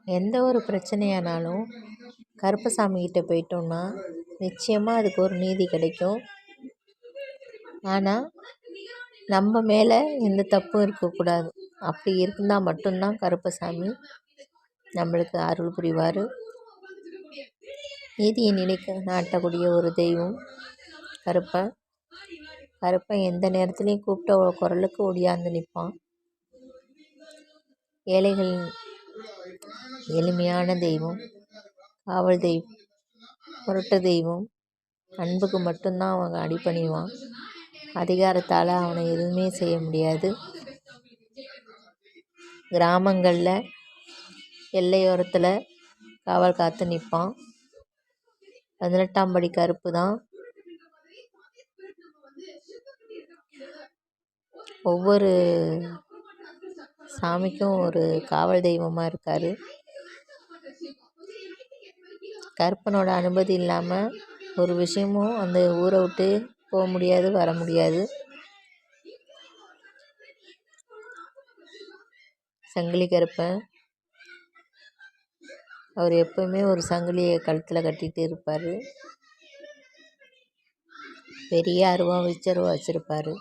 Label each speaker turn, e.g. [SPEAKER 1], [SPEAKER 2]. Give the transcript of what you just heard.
[SPEAKER 1] எந்த ஒரு பிரச்சனையானாலும் கருப்பசாமி கிட்ட போயிட்டோம்னா நிச்சயமாக அதுக்கு ஒரு நீதி கிடைக்கும். ஆனால் நம்ம மேலே எந்த தப்பும் இருக்கக்கூடாது. அப்படி இருந்தால் மட்டும்தான் கருப்பசாமி நம்மளுக்கு அருள் புரிவார். நீதியை நாட்டக்கூடிய ஒரு தெய்வம் கருப்பன். கருப்பன் எந்த நேரத்துலையும் கூப்பிட்ட குரலுக்கு ஒடியாந்து நிற்பான். ஏழைகளின் எளிமையான தெய்வம், காவல் தெய்வம், புரட்ட தெய்வம். அன்புக்கு மட்டும்தான் அவன் அடிபணிவான். அதிகாரத்தால் அவனை எதுவுமே செய்ய முடியாது. கிராமங்களில் எல்லையோரத்தில் காவல் காத்து நிற்பான். 18ஆம் படி கருப்பு தான் ஒவ்வொரு சாமிக்கும் ஒரு காவல் தெய்வமாக இருக்கார். கருப்பனோட அனுமதி இல்லாமல் ஒரு விஷயமும் அந்த ஊரை விட்டு போக முடியாது, வர முடியாது. சங்கிலி கருப்பன் அவர் எப்பவுமே ஒரு சங்கிலியை கழுத்தில் கட்டிகிட்டு இருப்பார். பெரிய அருவா வச்சிருப்பார்.